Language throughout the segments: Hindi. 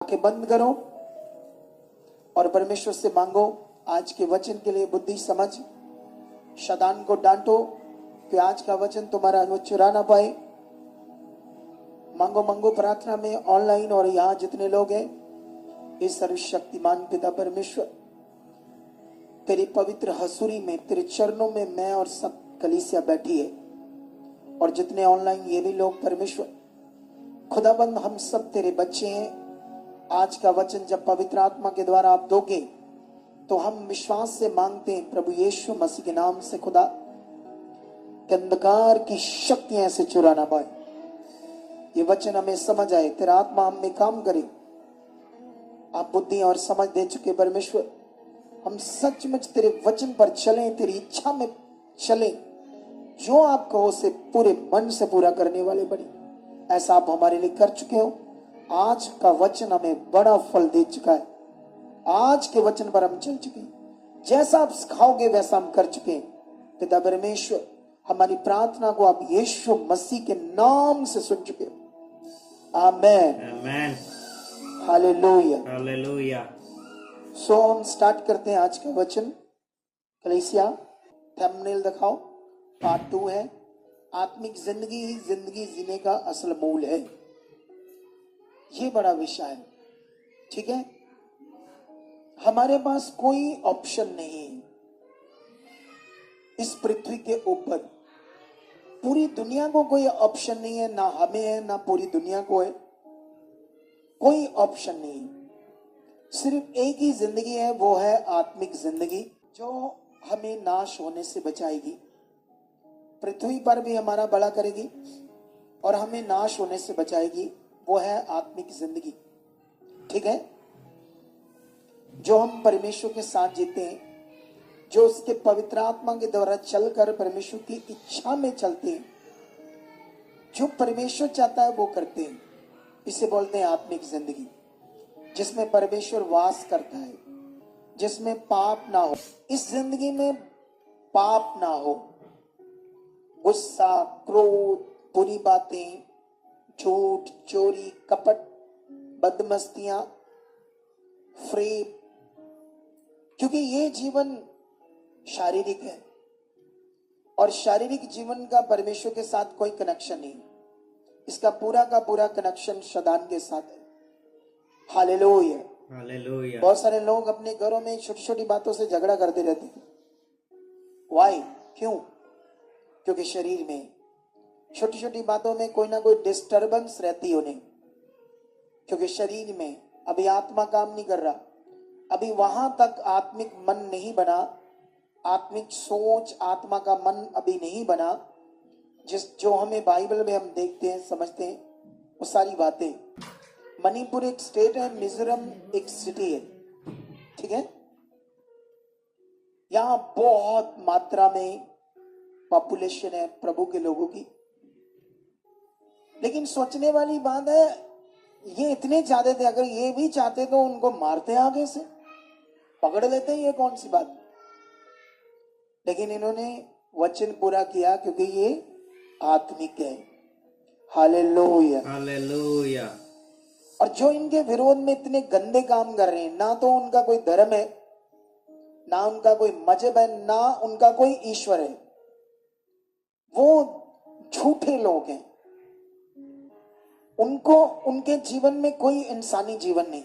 आंखें बंद करो और परमेश्वर से मांगो आज के वचन के लिए बुद्धि समझ। शैतान को डांटो कि आज का वचन तुम्हारा वो चुरा ना पाए। मांगो मांगो प्रार्थना में, ऑनलाइन और यहाँ जितने लोग हैं, इस सर्वशक्तिमान पिता परमेश्वर तेरी पवित्र हसूरी में, तेरे चरणों में मैं और सब कलीसिया बैठी है, और जितने ऑनलाइन ये भी लोग परमेश्वर खुदाबंद, हम सब तेरे बच्चे हैं। आज का वचन जब पवित्र आत्मा के द्वारा आप दोगे तो हम विश्वास से मांगते हैं प्रभु यीशु मसीह के नाम से खुदा, कि अंधकार की शक्तियां ऐसे चुरा ना पाए। ये वचन हमें समझ आए, तेरा आत्मा हम में काम करे। आप बुद्धि और समझ दे चुके परमेश्वर, हम सचमुच तेरे वचन पर चलें, तेरी इच्छा में चलें, जो आप कहो उसे पूरे मन से पूरा करने वाले बने। ऐसा आप हमारे लिए कर चुके हो। आज का वचन हमें बड़ा फल दे चुका है। आज के वचन पर हम चल चुके हैं, जैसा आप सिखाओगे वैसा हम कर चुके हैं। पिता परमेश्वर, हमारी प्रार्थना को आप यीशु मसीह के नाम से सुन चुके हो। आमेन, आमेन, हालेलुया, हालेलुया। सो हम स्टार्ट करते हैं आज का वचन। कलीसिया थंबनेल दिखाओ। पार्ट 2 है, आत्मिक जिंदगी ही जिंदगी जीने का असल मूल है। ये बड़ा विषय है, ठीक है। हमारे पास कोई ऑप्शन नहीं है इस पृथ्वी के ऊपर। पूरी दुनिया को कोई ऑप्शन नहीं है, ना हमें है ना पूरी दुनिया को है। कोई ऑप्शन नहीं है, सिर्फ एक ही जिंदगी है, वो है आत्मिक जिंदगी, जो हमें नाश होने से बचाएगी, पृथ्वी पर भी हमारा भला करेगी और हमें नाश होने से बचाएगी। वो है आत्मिक जिंदगी, ठीक है। जो हम परमेश्वर के साथ जीते हैं, जो उसके पवित्र आत्मा के द्वारा चलकर परमेश्वर की इच्छा में चलते हैं, जो परमेश्वर चाहता है वो करते हैं, इसे बोलते हैं आत्मिक जिंदगी, जिसमें परमेश्वर वास करता है, जिसमें पाप ना हो। इस जिंदगी में पाप ना हो, गुस्सा, क्रोध, बुरी बातें, झूठ, चोरी, कपट, बदमस्तियां, फ्रेब, क्योंकि ये जीवन शारीरिक है और शारीरिक जीवन का परमेश्वर के साथ कोई कनेक्शन नहीं। इसका पूरा का पूरा कनेक्शन शैतान के साथ है। Hallelujah, hallelujah. बहुत सारे लोग अपने घरों में छोटी छोटी बातों से झगड़ा करते रहते हैं। वाई? क्यों? क्योंकि शरीर में छोटी छोटी बातों में कोई ना कोई डिस्टरबेंस रहती उन्हें, क्योंकि शरीर में अभी आत्मा काम नहीं कर रहा, अभी वहां तक आत्मिक मन नहीं बना, आत्मिक सोच, आत्मा का मन अभी नहीं बना, जो हमें बाइबल में हम देखते हैं, समझते हैं वो सारी बातें। मणिपुर एक स्टेट है, मिजोरम एक सिटी है, ठीक है। यहां बहुत मात्रा में पॉपुलेशन है प्रभु के लोगों की, लेकिन सोचने वाली बात है, ये इतने चाहते थे, अगर ये भी चाहते तो उनको मारते आगे से, पकड़ लेते, ये कौन सी बात। लेकिन इन्होंने वचन पूरा किया, क्योंकि ये आत्मिक है। Hallelujah, hallelujah. और जो इनके विरोध में इतने गंदे काम कर रहे हैं, ना तो उनका कोई धर्म है, ना उनका कोई मजहब है, ना उनका कोई ईश्वर है, वो झूठे लोग हैं। उनको, उनके जीवन में कोई इंसानी जीवन नहीं,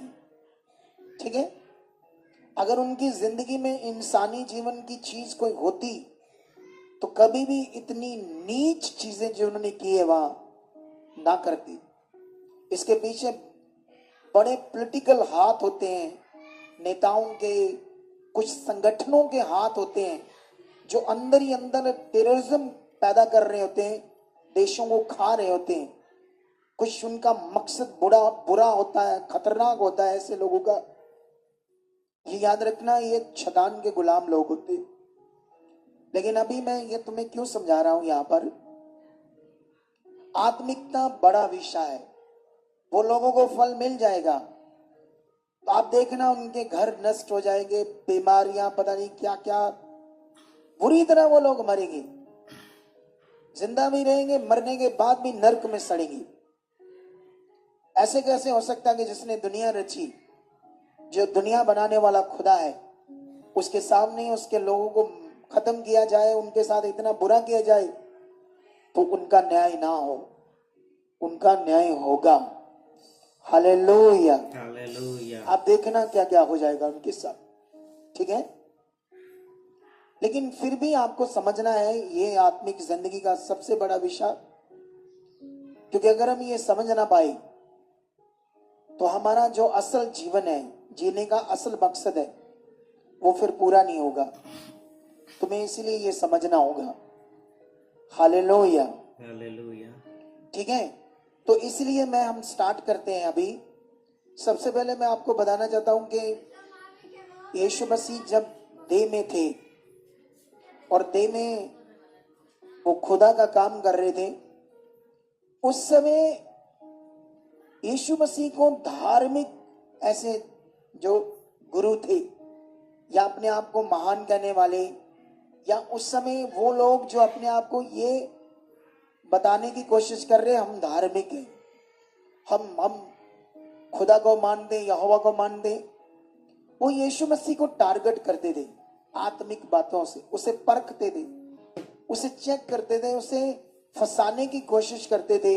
ठीक है। अगर उनकी जिंदगी में इंसानी जीवन की चीज कोई होती तो कभी भी इतनी नीच चीजें जो उन्होंने की है वहां ना करती। इसके पीछे बड़े पॉलिटिकल हाथ होते हैं, नेताओं के, कुछ संगठनों के हाथ होते हैं, जो अंदर ही अंदर टेररिज्म पैदा कर रहे होते हैं, देशों को खा रहे होते हैं। कुछ उनका मकसद बुरा होता है, खतरनाक होता है ऐसे लोगों का। ये याद रखना, ये शैतान के गुलाम लोग होते हैं। लेकिन अभी मैं ये तुम्हें क्यों समझा रहा हूं, यहां पर आत्मिकता बड़ा विषय है। वो लोगों को फल मिल जाएगा, तो आप देखना उनके घर नष्ट हो जाएंगे, बीमारियां, पता नहीं क्या क्या, बुरी तरह वो लोग मरेंगे, जिंदा भी रहेंगे, मरने के बाद भी नरक में सड़ेंगे। ऐसे कैसे हो सकता है कि जिसने दुनिया रची, जो दुनिया बनाने वाला खुदा है, उसके सामने उसके लोगों को खत्म किया जाए, उनके साथ इतना बुरा किया जाए, तो उनका न्याय ना हो? उनका न्याय होगा। हालेलुया। हालेलुया। आप देखना क्या क्या हो जाएगा उनके साथ, ठीक है। लेकिन फिर भी आपको समझना है ये आत्मिक जिंदगी का सबसे बड़ा विषय, क्योंकि अगर हम ये समझ ना पाए तो हमारा जो असल जीवन है, जीने का असल मकसद है, वो फिर पूरा नहीं होगा। तुम्हें इसीलिए ये समझना होगा। हालेलुया। हालेलुया। ठीक है, तो इसलिए हम स्टार्ट करते हैं अभी। सबसे पहले मैं आपको बताना चाहता हूं कि यीशु मसीह जब देह में थे और देह में वो खुदा का काम कर रहे थे, उस समय यीशु मसीह को धार्मिक ऐसे जो गुरु थे या अपने आप को महान कहने वाले, या उस समय वो लोग जो अपने आप को ये बताने की कोशिश कर रहे हैं हम धार्मिक हैं, हम खुदा को मानते, यहोवा को मानते, वो यीशु मसीह को टारगेट करते थे आत्मिक बातों से, उसे परखते थे, उसे चेक करते थे, उसे फंसाने की कोशिश करते थे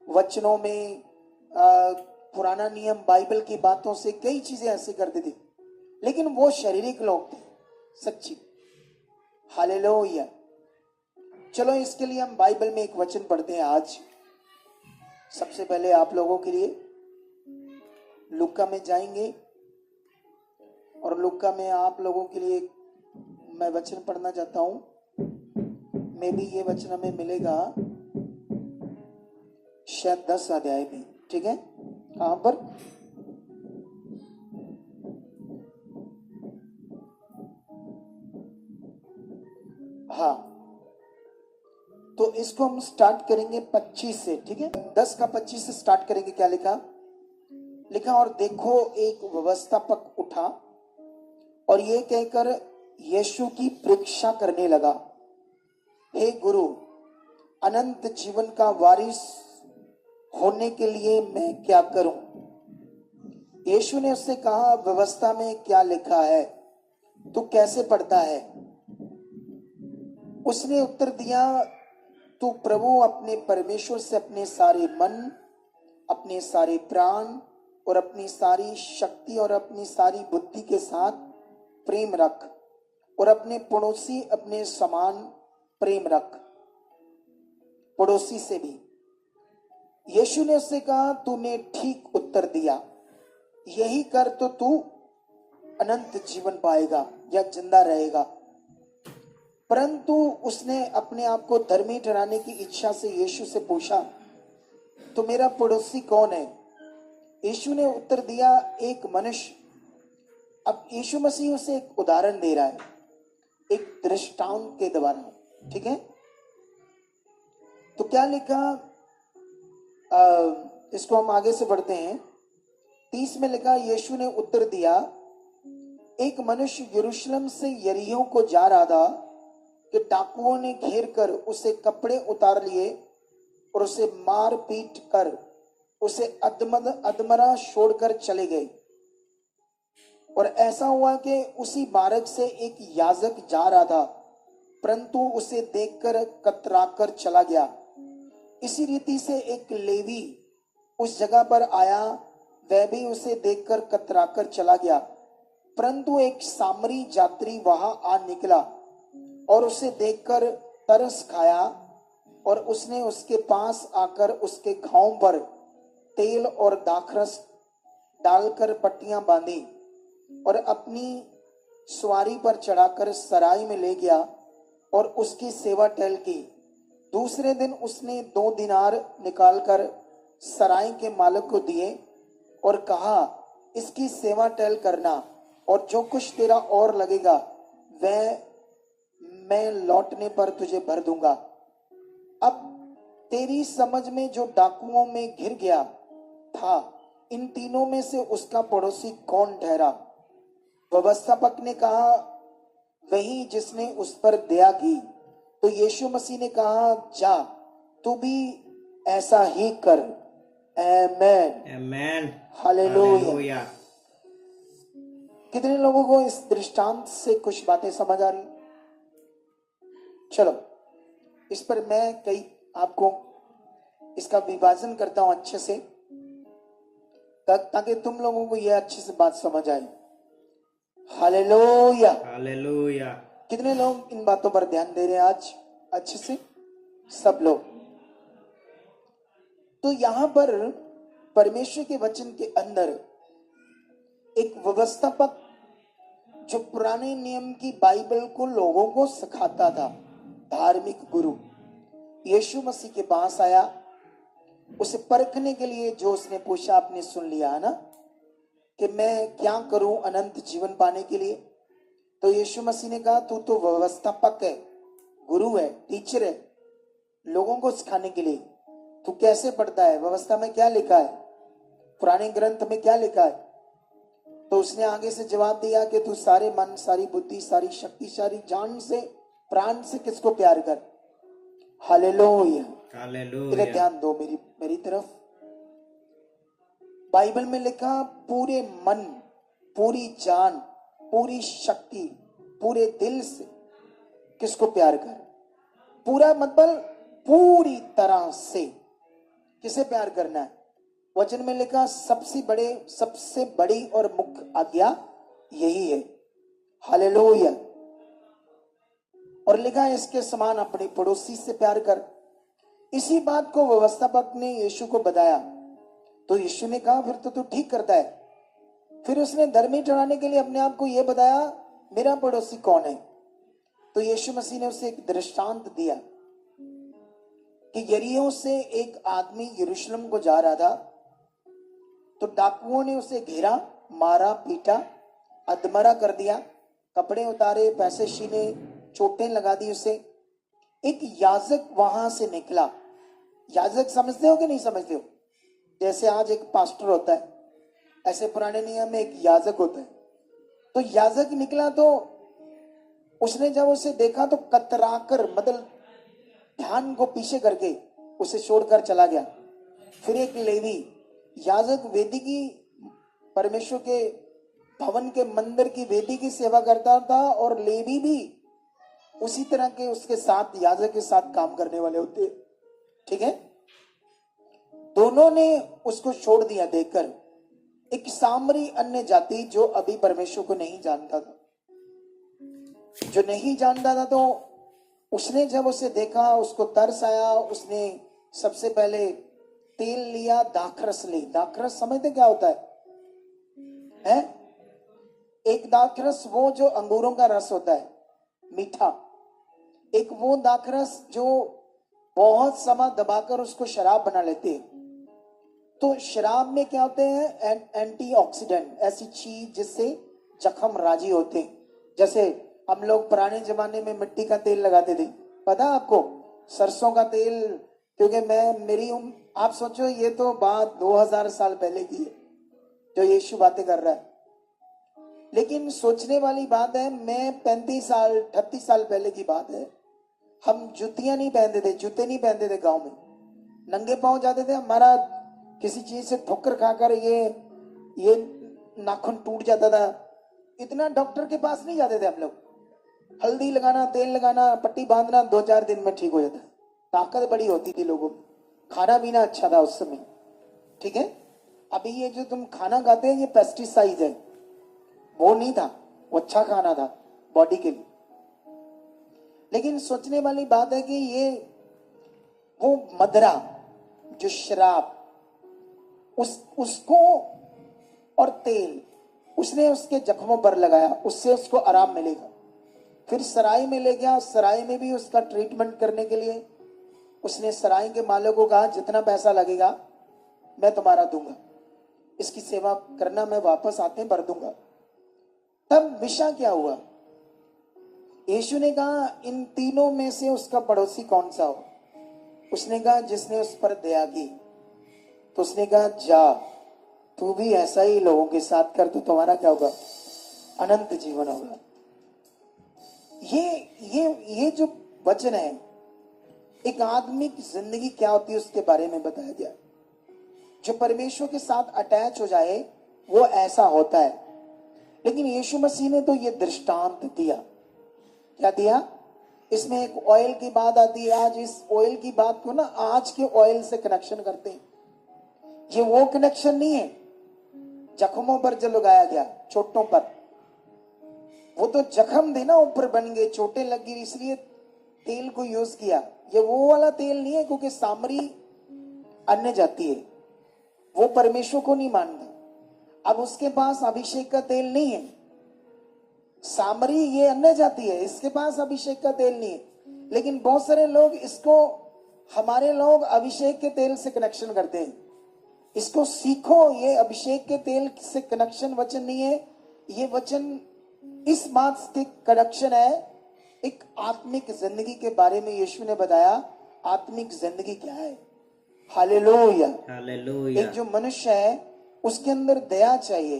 वचनों में, पुराना नियम बाइबल की बातों से कई चीजें ऐसे करते थे। लेकिन वो शारीरिक लोग थे, सच्ची। हालेलुया। चलो इसके लिए हम बाइबल में एक वचन पढ़ते हैं आज। सबसे पहले आप लोगों के लिए लूका में जाएंगे और लूका में आप लोगों के लिए मैं वचन पढ़ना चाहता हूं। मे भी ये वचन हमें मिलेगा शायद 10 अध्याय में, ठीक है। कहां पर? हाँ, तो इसको हम स्टार्ट करेंगे 25 से, ठीक है। 10 का 25 से स्टार्ट करेंगे। क्या लिखा? लिखा, और देखो एक व्यवस्थापक उठा और ये कहकर यीशु की परीक्षा करने लगा, हे गुरु, अनंत जीवन का वारिस होने के लिए मैं क्या करूं? यीशु ने उससे कहा, व्यवस्था में क्या लिखा है, तू कैसे पढ़ता है? उसने उत्तर दिया, तू प्रभु अपने परमेश्वर से अपने सारे मन, अपने सारे प्राण और अपनी सारी शक्ति और अपनी सारी बुद्धि के साथ प्रेम रख, और अपने पड़ोसी अपने समान प्रेम रख, पड़ोसी से भी। यीशु ने उससे कहा, तूने ठीक उत्तर दिया, यही कर तो तू अनंत जीवन पाएगा या जिंदा रहेगा। परंतु उसने अपने आप को धर्मी ठहराने की इच्छा से यीशु से पूछा, तो मेरा पड़ोसी कौन है? यीशु ने उत्तर दिया, एक मनुष्य। अब यीशु मसीह उसे एक उदाहरण दे रहा है, एक दृष्टांत के द्वारा, ठीक है। तो क्या लिखा, इसको हम आगे से पढ़ते हैं। 30 में लिखा, यीशु ने उत्तर दिया, एक मनुष्य यरूशलेम से यरीहो को जा रहा था कि डाकुओं ने घेर कर उसे कपड़े उतार लिए और उसे मार पीट कर उसे अधमरा छोड़कर चले गए। और ऐसा हुआ कि उसी मार्ग से एक याजक जा रहा था, परंतु उसे देखकर कतराकर चला गया। इसी रीति से एक लेवी उस जगह पर आया, वह भी उसे देखकर कतराकर चला गया। परंतु एक सामरी यात्री वहां आ निकला और उसे देखकर तरस खाया, और उसने उसके पास आकर उसके घावों पर तेल और दाखरस डालकर पट्टियां बांधी और अपनी सवारी पर चढ़ाकर सराय में ले गया और उसकी सेवा टहल की। दूसरे दिन उसने 2 दिनार निकालकर सराय के मालिक को दिए और कहा, इसकी सेवा टहल करना, और जो कुछ तेरा और लगेगा वह मैं लौटने पर तुझे भर दूंगा। अब तेरी समझ में जो डाकुओं में घिर गया था, इन तीनों में से उसका पड़ोसी कौन ठहरा? व्यवस्थापक ने कहा, वही जिसने उस पर दया की। तो यीशु मसीह ने कहा, जा, तू भी ऐसा ही कर। आमेन। Amen. हालेलुया। Hallelujah. कितने लोगों को इस दृष्टांत से कुछ बातें समझ आ रही? चलो, इस पर मैं कई आपको इसका विभाजन करता हूं अच्छे से, ताकि तुम लोगों को यह अच्छे से बात समझ आए। हालेलुया। Hallelujah. कितने लोग इन बातों पर ध्यान दे रहे हैं आज अच्छे से? सब लोग। तो यहां पर परमेश्वर के वचन के अंदर एक व्यवस्थापक जो पुराने नियम की बाइबल को लोगों को सिखाता था, धार्मिक गुरु यीशु मसीह के पास आया, उसे परखने के लिए। जो उसने पूछा, आपने सुन लिया है ना, कि मैं क्या करूं अनंत जीवन पाने के लिए? तो यीशु मसीह ने कहा, तू तो व्यवस्थापक है, गुरु है, टीचर है, लोगों को सिखाने के लिए। तू कैसे पढ़ता है? व्यवस्था में क्या लिखा है? पुराने ग्रंथ में क्या लिखा है? तो उसने आगे से जवाब दिया कि तू सारे मन, सारी बुद्धि, सारी शक्ति, सारी जान से, प्राण से किसको प्यार कर। हालेलुया। इधर Hallelujah. ध्यान दो मेरी तरफ। बाइबल में लिखा, पूरे मन, पूरी जान, पूरी शक्ति, पूरे दिल से किसको प्यार कर। पूरा मतलब पूरी तरह से किसे प्यार करना है? वचन में लिखा, सबसे बड़ी और मुख्य आज्ञा यही है। हालेलुया। और लिखा है, इसके समान अपने पड़ोसी से प्यार कर। इसी बात को व्यवस्थापक ने यीशु को बताया, तो यीशु ने कहा, फिर तो तू ठीक करता है। फिर उसने धर्मी ठहराने के लिए अपने आप को यह बताया, मेरा पड़ोसी कौन है? तो यीशु मसीह ने उसे एक दृष्टांत दिया कि यरीहो से एक आदमी यरूशलेम को जा रहा था, तो डाकुओं ने उसे घेरा, मारा, पीटा, अधमरा कर दिया, कपड़े उतारे, पैसे छीने, चोटें लगा दी उसे। एक याजक वहां से निकला। याजक समझते हो कि नहीं समझते हो? जैसे आज एक पास्टर होता है, ऐसे पुराने नियम में एक याजक होता है। तो याजक निकला, तो उसने जब उसे देखा तो कतराकर, मतलब ध्यान को पीछे करके उसे छोड़कर चला गया। फिर एक लेवी, याजक वेदी की, परमेश्वर के भवन के मंदिर की वेदी की सेवा करता था, और लेवी भी उसी तरह के उसके साथ, याजक के साथ काम करने वाले होते। ठीक है? दोनों ने उसको छोड़ दिया देखकर। एक सामरी अन्य जाति जो अभी परमेश्वर को नहीं जानता था, तो उसने जब उसे देखा, उसको तरस आया। उसने सबसे पहले तेल लिया, दाखरस ली। दाखरस समझते क्या होता है? एक दाखरस वो जो अंगूरों का रस होता है, मीठा। एक वो दाखरस जो बहुत समय दबाकर उसको शराब बना लेते हैं। तो शराब में क्या होते हैं? एंटीऑक्सीडेंट, ऐसी चीज जिससे जख्म राजी होते हैं। जैसे हम लोग पुराने जमाने में मिट्टी का तेल लगाते थे, पता है आपको? सरसों का तेल। क्योंकि आप सोचो, ये तो बात 2000 साल पहले की है जो यीशु बातें कर रहा है। लेकिन सोचने वाली बात है, मैं 38 साल पहले की बात है। हम जूतियां नहीं पहनते थे, जूते नहीं पहनते थे, गांव में नंगे पांव जाते थे। हमारा किसी चीज से ठोकर खाकर ये नाखून टूट जाता था। इतना डॉक्टर के पास नहीं जाते थे हम लोग। हल्दी लगाना, तेल लगाना, पट्टी बांधना, 2-4 दिन में ठीक हो जाता। ताकत बड़ी होती थी लोगों में, खाना पीना अच्छा था उस समय। ठीक है? अभी ये जो तुम खाना खाते हैं, ये पेस्टिसाइड है, वो नहीं था, वो अच्छा खाना था बॉडी के लिए। लेकिन सोचने वाली बात है कि ये वो मदरा, जो शराब, उसको और तेल उसने उसके जख्मों पर लगाया, उससे उसको आराम मिलेगा। फिर सराय में ले गया। सराय में भी उसका ट्रीटमेंट करने के लिए उसने सराय के मालिक को कहा, जितना पैसा लगेगा मैं तुम्हारा दूंगा, इसकी सेवा करना, मैं वापस आते भर दूंगा। तब विषय क्या हुआ? यीशु ने कहा, इन तीनों में से उसका पड़ोसी कौन सा हो? उसने कहा, जिसने उस पर दया की। तो उसने कहा, जा तू भी ऐसा ही लोगों के साथ कर, तो तुम्हारा क्या होगा? अनंत जीवन होगा। ये जो वचन है, एक आदमी की जिंदगी क्या होती है उसके बारे में बताया गया। जो परमेश्वर के साथ अटैच हो जाए वो ऐसा होता है। लेकिन यीशु मसीह ने तो ये दृष्टांत दिया। क्या दिया? इसमें एक ऑयल की बात आती है। आज इस ऑयल की बात को ना आज के ऑयल से कनेक्शन करते हैं। ये वो कनेक्शन नहीं है जख्मों पर जो लगाया गया, चोटों पर। वो तो जख्म थे ना, ऊपर बन गए, चोटें लग गई, इसलिए तेल को यूज किया। ये वो वाला तेल नहीं है, क्योंकि सामरी अन्य जाती है, वो परमेश्वर को नहीं मानता। अब उसके पास अभिषेक का तेल नहीं है। सामरी ये अन्य जाती है, इसके पास अभिषेक का तेल नहीं है। लेकिन बहुत सारे लोग इसको, हमारे लोग अभिषेक के तेल से कनेक्शन करते हैं। इसको सीखो, ये अभिषेक के तेल से कनेक्शन वचन नहीं है। ये वचन इस बात से कनेक्शन है, एक आत्मिक जिंदगी के बारे में यीशु ने बताया। आत्मिक जिंदगी क्या है? हालेलुया। हालेलुया। एक जो मनुष्य है उसके अंदर दया चाहिए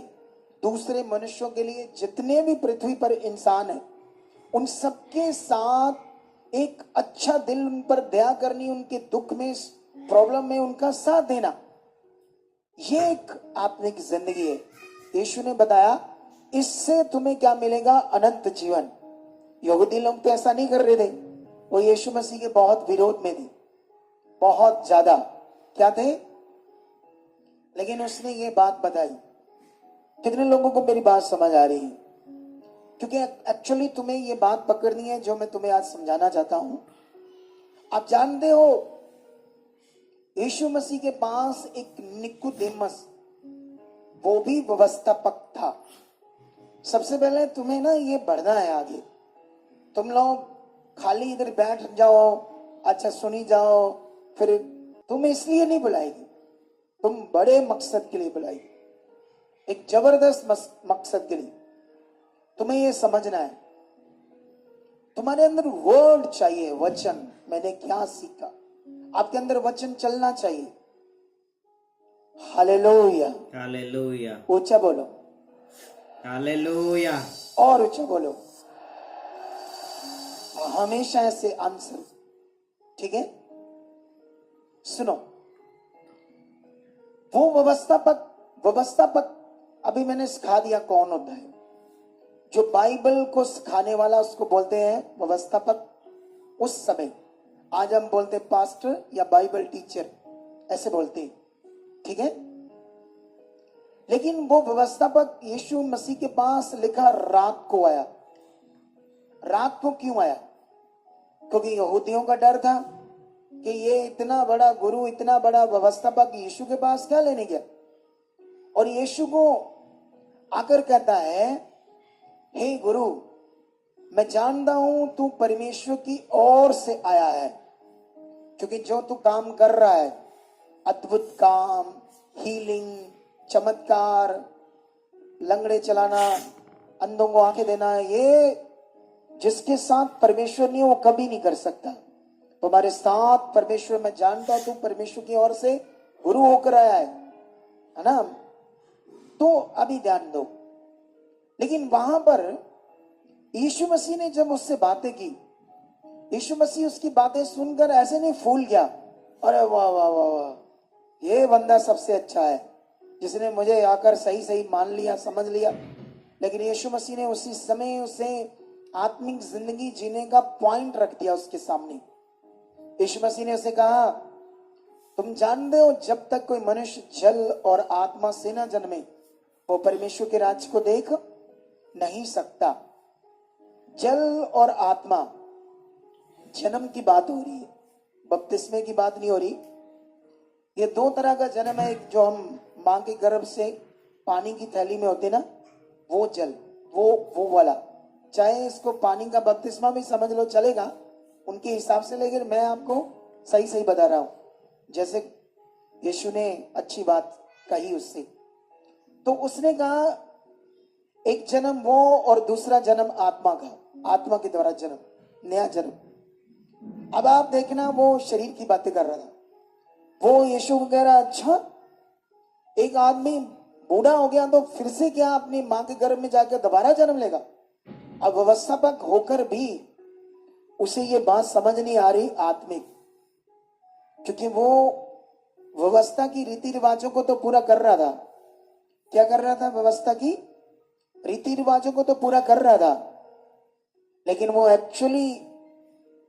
दूसरे मनुष्यों के लिए। जितने भी पृथ्वी पर इंसान है उन सबके साथ एक अच्छा दिल, उन पर दया करनी, उनके दुख में, प्रॉब्लम में उनका साथ देना, ये एक आत्मिक जिंदगी है। यीशु ने बताया इससे तुम्हें क्या मिलेगा? अनंत जीवन। यहूदी लोग तो ऐसा नहीं कर रहे थे, वो यीशु मसीह के बहुत विरोध में थे, बहुत ज्यादा। क्या थे? लेकिन उसने ये बात बताई। कितने लोगों को मेरी बात समझ आ रही है? क्योंकि एक्चुअली तुम्हें ये बात पकड़नी है जो मैं तुम्हें आज समझाना चाहता हूं। आप जानते हो यीशु मसीह के पास एक निकोदेमस, वो भी व्यवस्थापक था। सबसे पहले तुम्हें ना ये बढ़ना है आगे। तुम लोग खाली इधर बैठ जाओ, अच्छा सुनी जाओ, फिर तुम इसलिए नहीं बुलाएगी, तुम बड़े मकसद के लिए बुलाएगी, एक जबरदस्त मकसद के लिए। तुम्हें ये समझना है, तुम्हारे अंदर वर्ड चाहिए, वचन। मैंने क्या सीखा? आपके अंदर वचन चलना चाहिए। हालेलुया। हालेलुया। ऊंचा बोलो। हालेलुया। और ऊंचा बोलो। हमेशा ऐसे आंसर, ठीक है? सुनो, वो व्यवस्थापक अभी मैंने सिखा दिया कौन होता है। जो बाइबल को सिखाने वाला उसको बोलते हैं व्यवस्थापक। उस समय आज हम बोलते हैं पास्टर या बाइबल टीचर, ऐसे बोलते हैं, ठीक है? लेकिन वो व्यवस्थापक यीशु मसीह के पास लिखा रात को आया। रात को क्यों आया? क्योंकि यहूदियों का डर था कि ये इतना बड़ा गुरु, इतना बड़ा व्यवस्थापक यीशु के पास क्या लेने गया। और यीशु को आकर कहता है, हे गुरु, मैं जानता हूं तू परमेश्वर की ओर से आया है, क्योंकि जो तू काम कर रहा है, अद्भुत काम, हीलिंग, चमत्कार, लंगड़े चलाना, अंधों को आंखें देना, ये जिसके साथ परमेश्वर नहीं वो कभी नहीं कर सकता। तुम्हारे साथ परमेश्वर, मैं जानता हूं तू परमेश्वर की ओर से गुरु होकर आया है ना? तो अभी ध्यान दो। लेकिन वहां पर यीशु मसीह ने जब उससे बातें की, यीशु मसीह उसकी बातें सुनकर ऐसे नहीं फूल गया, अरे वाह वाह वाह वाह, ये बंदा सबसे अच्छा है जिसने मुझे आकर सही सही मान लिया, समझ लिया। लेकिन यीशु मसीह ने उसी समय उसे आत्मिक जिंदगी जीने का पॉइंट रख दिया उसके सामने। यीशु मसीह ने उसे कहा, तुम जानते हो जब तक कोई मनुष्य जल और आत्मा से न जन्मे वो परमेश्वर के राज्य को देख नहीं सकता। जल और आत्मा, जन्म की बात हो रही है, बपतिस्मे की बात नहीं हो रही। ये दो तरह का जन्म है। एक जो हम मां के गर्भ से पानी की थैली में होते ना, वो जल, वो वाला। चाहे इसको पानी का बपतिस्मा भी समझ लो, चलेगा उनके हिसाब से, लेकिन मैं आपको सही सही बता रहा हूं जैसे यीशु ने अच्छी बात कही उससे। तो उसने कहा एक जन्म वो और दूसरा जन्म आत्मा का, आत्मा के द्वारा जन्म, नया जन्म। अब आप देखना, वो शरीर की बातें कर रहा था। वो यीशु को कह रहा, अच्छा एक आदमी बूढ़ा हो गया तो फिर से क्या अपनी मां के गर्भ में जाकर दोबारा जन्म लेगा? अब व्यवस्थापक होकर भी उसे ये बात समझ नहीं आ रही आत्मिक, क्योंकि वो व्यवस्था की रीति रिवाजों को तो पूरा कर रहा था। क्या कर रहा था? व्यवस्था की रीति रिवाजों को तो पूरा कर रहा था, लेकिन वो एक्चुअली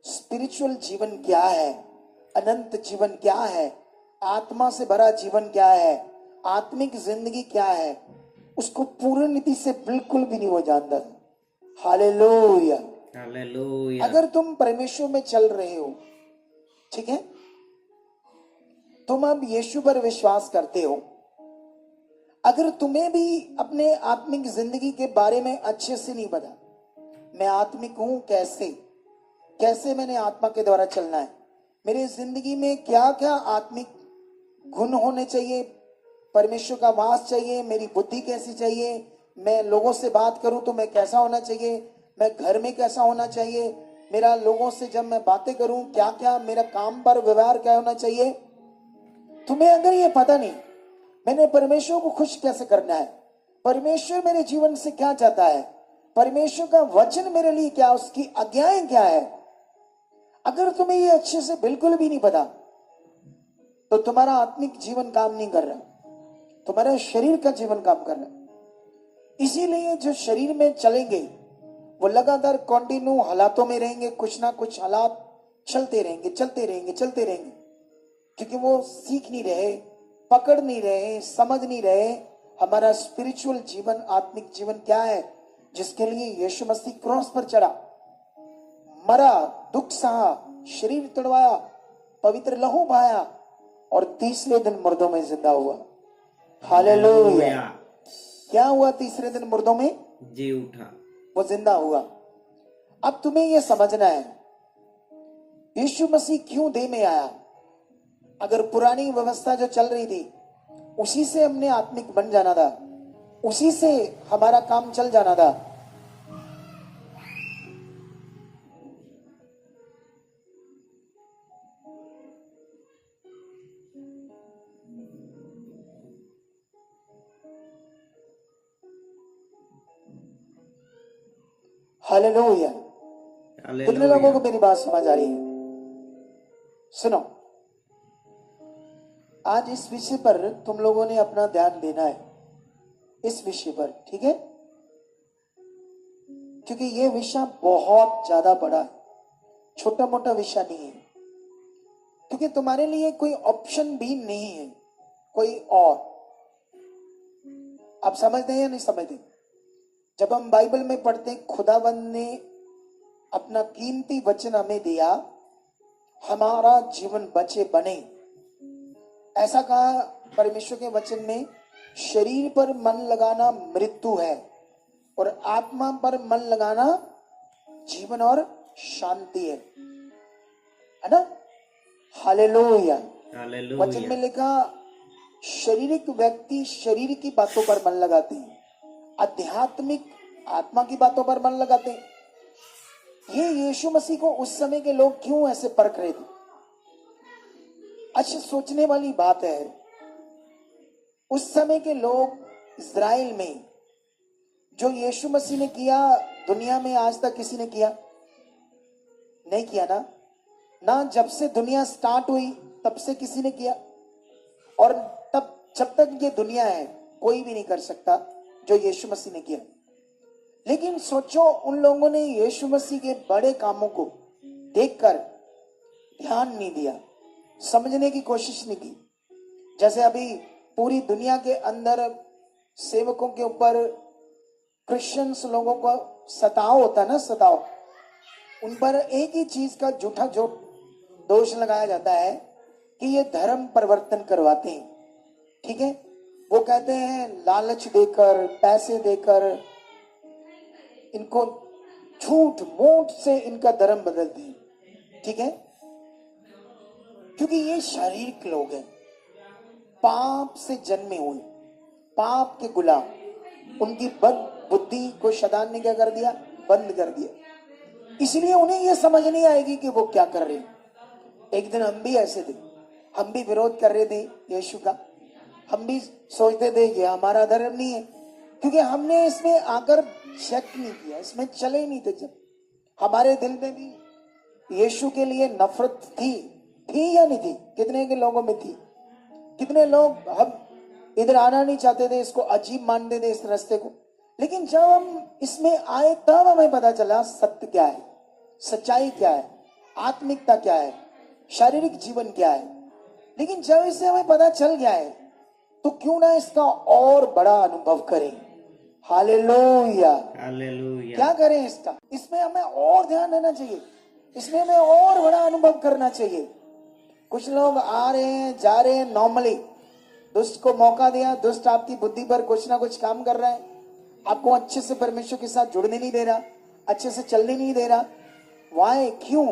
स्पिरिचुअल जीवन क्या है, अनंत जीवन क्या है, आत्मा से भरा जीवन क्या है, आत्मिक जिंदगी क्या है, उसको पूर्ण रीति से बिल्कुल भी नहीं वो जानता था। हालेलुया। हालेलुया। अगर तुम परमेश्वर में चल रहे हो, ठीक है, तुम अब यीशु पर विश्वास करते हो, अगर तुम्हें भी अपने आत्मिक जिंदगी के बारे में अच्छे से नहीं पता, मैं आत्मिक हूं कैसे, कैसे मैंने आत्मा के द्वारा चलना है, मेरी जिंदगी में क्या क्या आत्मिक गुण होने चाहिए, परमेश्वर का वास चाहिए, मेरी बुद्धि कैसी चाहिए, मैं लोगों से बात करूं तो मैं कैसा होना चाहिए, मैं घर में कैसा होना चाहिए, मेरा लोगों से जब मैं बातें करूं क्या क्या, मेरा काम पर व्यवहार क्या होना चाहिए। तुम्हें अगर ये पता नहीं मैंने परमेश्वर को खुश कैसे करना है, परमेश्वर मेरे जीवन से क्या चाहता है, परमेश्वर का वचन मेरे लिए क्या, उसकी आज्ञाएं क्या है, अगर तुम्हें ये अच्छे से बिल्कुल भी नहीं पता, तो तुम्हारा आत्मिक जीवन काम नहीं कर रहा, तुम्हारा शरीर का जीवन काम कर रहा है। इसीलिए जो शरीर में चलेंगे वो लगातार कंटिन्यू हालातों में रहेंगे, कुछ ना कुछ हालात चलते रहेंगे, चलते रहेंगे, चलते रहेंगे, क्योंकि वो सीख नहीं रहे, पकड़ नहीं रहे, समझ नहीं रहे हमारा स्पिरिचुअल जीवन, आत्मिक जीवन क्या है, जिसके लिए यीशु मसीह क्रॉस पर चढ़ा, मरा, दुख सहा, शरीर तोड़वाया, पवित्र लहू बहाया और तीसरे दिन मुर्दों में जिंदा हुआ। हालेलुया। क्या हुआ? तीसरे दिन मुर्दों में जी उठा, वो जिंदा हुआ। अब तुम्हें यह समझना है यीशु मसीह क्यों देह में आया। अगर पुरानी व्यवस्था जो चल रही थी उसी से हमने आत्मिक बन जाना था, उसी से हमारा काम चल जाना था, हालेलुया। कितने लोगों को मेरी बात समझ आ रही है? सुनो, आज इस विषय पर तुम लोगों ने अपना ध्यान देना है, इस विषय पर, ठीक है, क्योंकि यह विषय बहुत ज्यादा बड़ा है, छोटा मोटा विषय नहीं है, क्योंकि तुम्हारे लिए कोई ऑप्शन भी नहीं है कोई और। आप समझते हैं या नहीं समझते? जब हम बाइबल में पढ़ते हैं खुदाबंद ने अपना कीमती वचन हमें दिया, हमारा जीवन बचे बने, ऐसा कहा परमेश्वर के वचन में, शरीर पर मन लगाना मृत्यु है और आत्मा पर मन लगाना जीवन और शांति है ना? हालेलुया। वचन में लिखा शारीरिक व्यक्ति शरीर की बातों पर मन लगाते हैं, आध्यात्मिक आत्मा की बातों पर मन लगाते हैं। ये यीशु मसीह को उस समय के लोग क्यों ऐसे परख रहे थे? अच्छा, सोचने वाली बात है, उस समय के लोग इज़राइल में जो यीशु मसीह ने किया, दुनिया में आज तक किसी ने किया नहीं किया ना? ना जब से दुनिया स्टार्ट हुई तब से किसी ने किया, और तब जब तक ये दुनिया है कोई भी नहीं कर सकता जो यीशु मसीह ने किया। लेकिन सोचो, उन लोगों ने यीशु मसीह के बड़े कामों को देखकर ध्यान नहीं दिया, समझने की कोशिश नहीं की। जैसे अभी पूरी दुनिया के अंदर सेवकों के ऊपर, क्रिश्चियंस लोगों को सताव होता है ना, सताव, उन पर एक ही चीज का झूठा जो दोष लगाया जाता है कि ये धर्म परिवर्तन करवाते हैं, ठीक है। वो कहते हैं लालच देकर, पैसे देकर इनको झूठ मूठ से इनका धर्म बदलते हैं, ठीक है, क्योंकि ये शारीरिक लोग हैं, पाप से जन्मे हुए, पाप के गुलाम। उनकी बद बुद्धि को शैतान ने क्या कर दिया? बंद कर दिया। इसलिए उन्हें यह समझ नहीं आएगी कि वो क्या कर रहे हैं। एक दिन हम भी ऐसे थे, हम भी विरोध कर रहे थे यीशु का, हम भी सोचते थे ये हमारा धर्म नहीं है, क्योंकि हमने इसमें आकर चेक नहीं किया, इसमें चले ही नहीं थे। जब हमारे दिल में भी यीशु के लिए नफरत थी या नहीं थी? कितने के लोगों में थी? कितने लोग हम इधर आना नहीं चाहते थे, इसको अजीब मानते थे इस रास्ते को, लेकिन जब हम इसमें आए तब हमें पता चला सत्य क्या है, सच्चाई क्या है, आत्मिकता क्या है, शारीरिक जीवन क्या है। लेकिन जब इससे हमें पता चल गया है तो क्यों ना इसका और बड़ा अनुभव करें। हालेलुया। हालेलुया। क्या करें इसका, इसमें हमें और ध्यान देना चाहिए, इसमें हमें और बड़ा अनुभव करना चाहिए। कुछ लोग आ रहे हैं जा रहे हैं नॉर्मली, दुष्ट को मौका दिया, दुष्ट आपकी बुद्धि पर कुछ ना कुछ काम कर रहा है, आपको अच्छे से परमेश्वर के साथ जुड़ने नहीं दे रहा, अच्छे से चलने नहीं दे रहा। वाई, क्यों?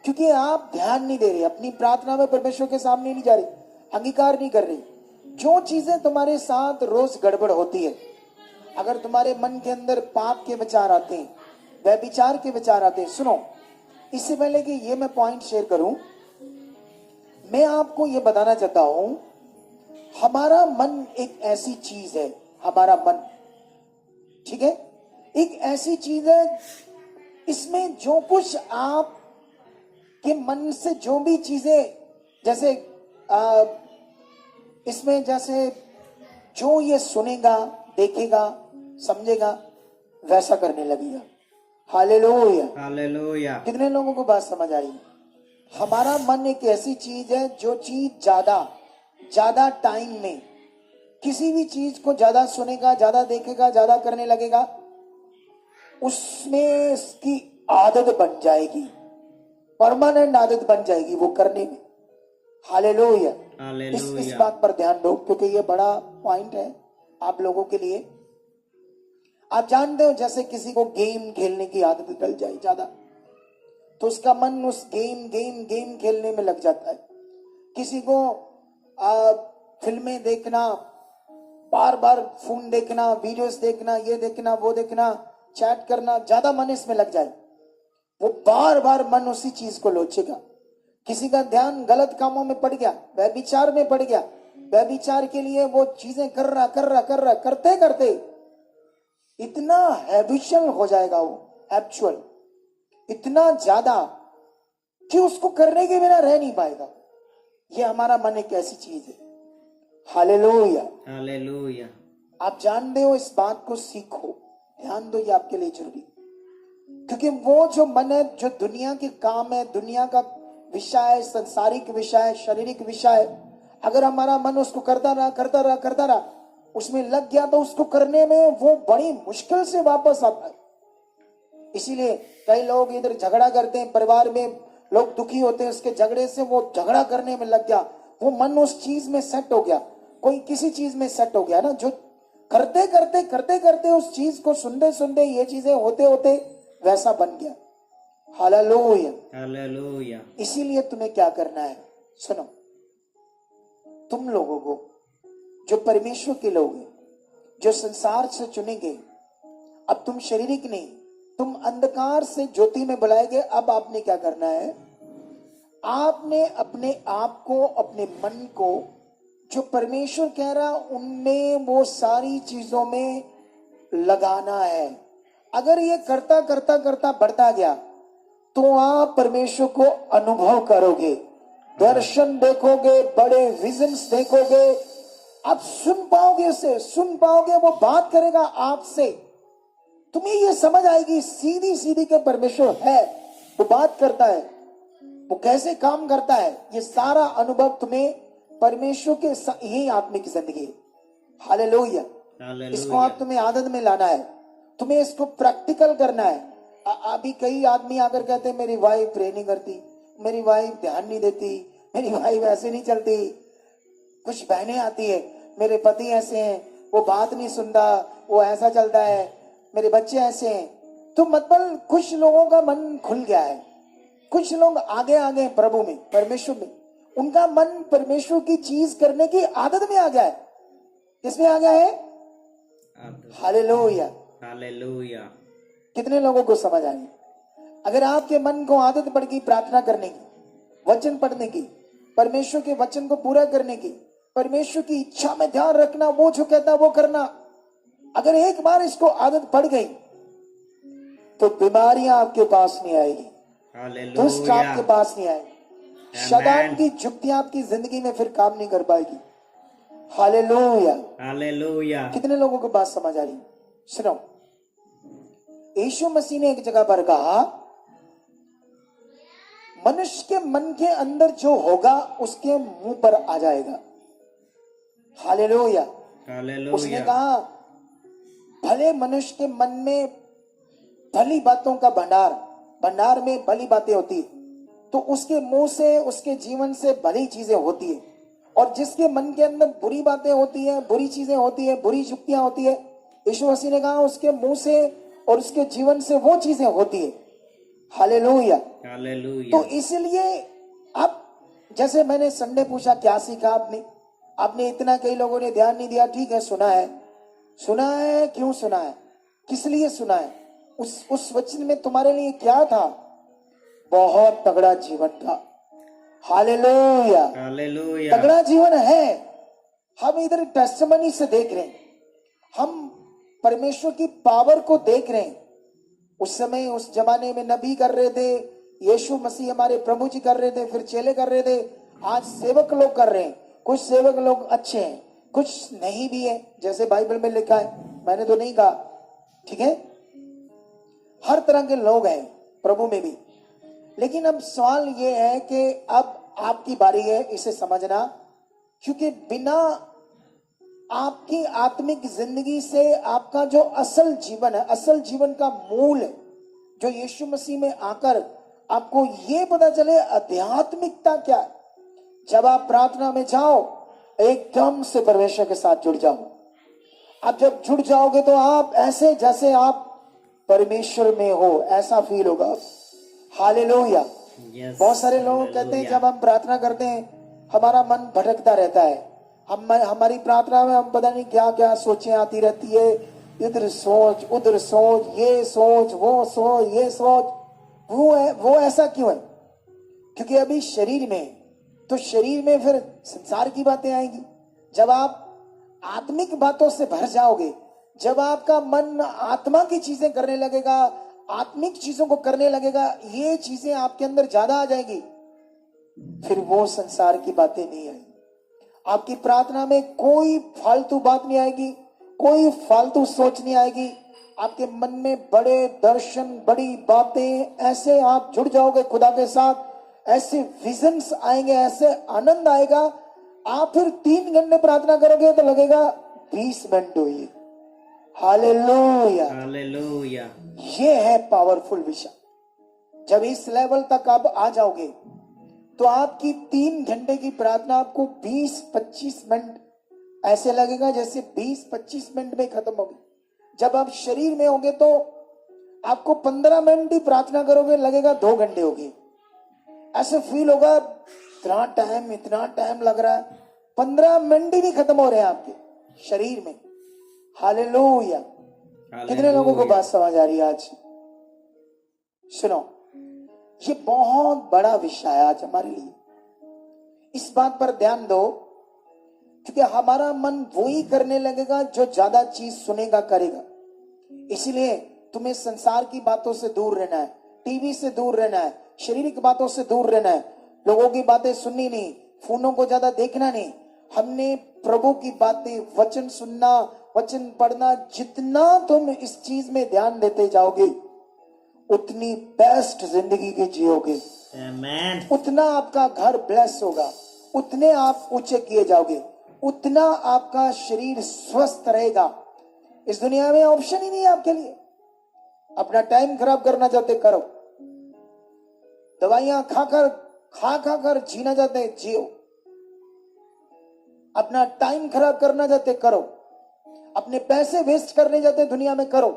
क्योंकि आप ध्यान नहीं दे रहे, अपनी प्रार्थना में परमेश्वर के सामने नहीं जा रही, अंगीकार नहीं कर रही। जो चीजें तुम्हारे साथ रोज गड़बड़ होती है, अगर तुम्हारे मन के अंदर पाप के विचार आते हैं, व्यभिचार के विचार आते हैं, सुनो, इससे पहले कि ये मैं पॉइंट शेयर करूं, मैं आपको ये बताना चाहता हूं, हमारा मन एक ऐसी चीज है, हमारा मन, ठीक है, एक ऐसी चीज है, इसमें जो कुछ आप के मन से जो भी चीजें, जैसे इसमें जैसे जो ये सुनेगा, देखेगा, समझेगा, वैसा करने लगेगा। हालेलुया। हालेलुया। कितने लोगों को बात समझ आई? हमारा मन एक ऐसी चीज है, जो चीज ज्यादा टाइम में किसी भी चीज को ज्यादा सुनेगा, ज्यादा देखेगा, ज्यादा करने लगेगा, उसमें इसकी आदत बन जाएगी, परमानेंट आदत बन जाएगी वो करने में। हालेलुया। इस बात पर ध्यान दो, क्योंकि ये बड़ा पॉइंट है आप लोगों के लिए। आप जानते हो, जैसे किसी को गेम खेलने की आदत डल जाए ज्यादा, तो उसका मन उस गेम खेलने में लग जाता है। किसी को फिल्में देखना, बार बार फोन देखना, वीडियोस देखना, ये देखना, वो देखना, चैट करना, ज्यादा मन इसमें लग जाए, वो बार बार मन उसी चीज को लोचेगा। किसी का ध्यान गलत कामों में पड़ गया, व्यभिचार में पड़ गया, व्यभिचार के लिए वो चीजें कर रहा करते करते इतना हैबिचुअल हो जाएगा, वो हैबिचुअल इतना ज्यादा कि उसको करने के बिना रह नहीं पाएगा। ये हमारा मन एक ऐसी चीज है। हालेलुया। हालेलुया। आप जानते हो, इस बात को सीखो, ध्यान दो, ये आपके लिए जरूरी, क्योंकि वो जो मन है, जो दुनिया के काम है, दुनिया का विषय, संसारिक विषय, शारीरिक विषय, अगर हमारा मन उसको करता रहा, उसमें लग गया, तो उसको करने में वो बड़ी मुश्किल से वापस आता है। इसीलिए कई लोग इधर झगड़ा करते हैं, परिवार में लोग दुखी होते हैं, उसके झगड़े से वो झगड़ा करने में लग गया, वो मन उस चीज में सेट हो गया, कोई किसी चीज में सेट हो गया ना, जो करते उस चीज को सुनते ये चीजें होते वैसा बन गया। हालेलुया। हालेलुया। इसीलिए तुम्हें क्या करना है, सुनो, तुम लोगों को, जो परमेश्वर के लोग हैं, जो संसार से चुने गए, अब तुम शारीरिक नहीं, तुम अंधकार से ज्योति में बुलाए गए। अब आपने क्या करना है, आपने अपने आप को, अपने मन को, जो परमेश्वर कह रहा उनमें, वो सारी चीजों में लगाना है। अगर ये करता बढ़ता गया, तो आप परमेश्वर को अनुभव करोगे, दर्शन देखोगे, बड़े विजन्स देखोगे, आप सुन पाओगे उसे, वो बात करेगा आपसे, तुम्हें ये समझ आएगी सीधी के परमेश्वर है, वो बात करता है, वो कैसे काम करता है। ये सारा अनुभव तुम्हें परमेश्वर के, यही आत्मिक जिंदगी है। हालेलुया। इसको आप तुम्हें आदत में लाना है, तुम्हें इसको प्रैक्टिकल करना है। अभी कई आदमी आकर कहते हैं, मेरी वाइफ प्रे नहीं करती, मेरी वाइफ ध्यान नहीं देती, मेरी वाइफ ऐसे नहीं चलती। कुछ बहनें आती है, मेरे पति ऐसे हैं, वो बात नहीं सुनता, वो ऐसा चलता है, मेरे बच्चे ऐसे हैं। तो मतलब कुछ लोगों का मन खुल गया है, कुछ लोग आगे प्रभु में, परमेश्वर में, उनका मन परमेश्वर की चीज करने की आदत में आ गया है। किसमें आ गया है? हालेलुया। हालेलुया। कितने लोगों को समझ आई? अगर आपके मन को आदत पड़ गई प्रार्थना करने की, वचन पढ़ने की, परमेश्वर के वचन को पूरा करने की, परमेश्वर की इच्छा में ध्यान रखना, वो जो कहता है वो करना, अगर एक बार इसको आदत पड़ गई, तो बीमारियां आपके पास नहीं आएगी, दुष्ट आपके पास नहीं आएगी, शैतान की जुक्ति आपकी जिंदगी में फिर काम नहीं कर पाएगी। हालेलुया। हालेलुया। कितने लोगों को बात समझ आ रही? सुनो, यीशु मसीह ने एक जगह पर कहा, मनुष्य के मन के अंदर जो होगा उसके मुंह पर आ जाएगा। हालेलुया। उसने हालेलुया। कहा, भले मनुष्य के मन में भली बातों का भंडार में भली बातें होती है, तो उसके मुंह से, उसके जीवन से भली चीजें होती है। और जिसके मन के अंदर बुरी बातें होती है, बुरी चीजें होती है, बुरी युक्तियां होती है, यीशु मसीह ने कहा उसके मुंह से और उसके जीवन से वो चीजें होती है। हालेलुया। हालेलुया। तो इसलिए अब जैसे मैंने संडे पूछा क्या सीखा आपने इतना, कई लोगों ने ध्यान नहीं दिया। ठीक है, सुना है, क्यों सुना है, किस लिए सुना है, उस वचन में तुम्हारे लिए क्या था? बहुत तगड़ा जीवन था। हालेलुया। हालेलुया। तगड़ा जीवन है। हम इधर टेस्टिमनी से देख रहे हैं, हम परमेश्वर की पावर को देख रहे हैं। उस समय, उस जमाने में नबी कर रहे थे, यीशु मसीह हमारे प्रभु जी कर रहे थे, फिर चेले कर रहे थे, आज सेवक लोग कर रहे हैं। कुछ सेवक लोग अच्छे हैं, कुछ नहीं भी है, जैसे बाइबल में लिखा है, मैंने तो नहीं कहा, ठीक है। हर तरह के लोग हैं प्रभु में भी। लेकिन अब सवाल यह है कि अब आपकी बारी है इसे समझना, क्योंकि बिना आपकी आत्मिक जिंदगी से आपका जो असल जीवन है, असल जीवन का मूल है, जो यीशु मसीह में आकर आपको ये पता चले आध्यात्मिकता क्या है। जब आप प्रार्थना में जाओ, एकदम से परमेश्वर के साथ जुड़ जाओ। अब जब जुड़ जाओगे तो आप ऐसे जैसे आप परमेश्वर में हो, ऐसा फील होगा। हालेलुया। बहुत सारे लोग कहते हैं जब हम प्रार्थना करते हैं हमारा मन भटकता रहता है, हमारी प्रार्थना में हम पता नहीं क्या क्या सोचें आती रहती है, इधर सोच, उधर सोच, ये सोच, वो सोच, ये सोच। वो ऐसा क्यों है? क्योंकि अभी शरीर में, तो शरीर में फिर संसार की बातें आएंगी। जब आप आत्मिक बातों से भर जाओगे, जब आपका मन आत्मा की चीजें करने लगेगा, आत्मिक चीजों को करने लगेगा, ये चीजें आपके अंदर ज्यादा आ जाएगी, फिर वो संसार की बातें नहीं आएगी। आपकी प्रार्थना में कोई फालतू बात नहीं आएगी, कोई फालतू सोच नहीं आएगी। आपके मन में बड़े दर्शन, बड़ी बातें, ऐसे आप जुड़ जाओगे खुदा के साथ, ऐसे विजन्स आएंगे, ऐसे आनंद आएगा। आप फिर 3 घंटे प्रार्थना करोगे तो लगेगा 20 मिनट हुई है। हालेलुया। हालेलुया। ये है पावरफुल विषय। जब इस लेवल तक आप आ जाओगे तो आपकी 3 घंटे की प्रार्थना आपको 20-25 मिनट ऐसे लगेगा जैसे 20-25 मिनट में खत्म होगी। जब आप शरीर में होंगे तो आपको 15 मिनट ही प्रार्थना करोगे, लगेगा 2 घंटे होगी। ऐसे फील होगा इतना टाइम लग रहा है, 15 मिनट ही नहीं खत्म हो रहे हैं आपके शरीर में। हालेलुया। कितने लोगों को बात समझ आ रही है आज? सुनो, ये बहुत बड़ा विषय है आज हमारे लिए। इस बात पर ध्यान दो, क्योंकि हमारा मन वही करने लगेगा जो ज्यादा चीज सुनेगा, करेगा। इसीलिए तुम्हें संसार की बातों से दूर रहना है, टीवी से दूर रहना है, शारीरिक बातों से दूर रहना है, लोगों की बातें सुननी नहीं, फोनों को ज्यादा देखना नहीं। हमने प्रभु की बातें, वचन सुनना, वचन पढ़ना, जितना तुम इस चीज में ध्यान देते जाओगे उतनी बेस्ट जिंदगी की जियोगे, आमेन। उतना आपका घर ब्लेस होगा, उतने आप ऊंचे किए जाओगे, उतना आपका शरीर स्वस्थ रहेगा। इस दुनिया में ऑप्शन ही नहीं है आपके लिए। अपना टाइम खराब करना चाहते करो, दवाइयां खा कर जीना चाहते जियो, अपना टाइम खराब करना चाहते करो, अपने पैसे वेस्ट करने जाते दुनिया में करो,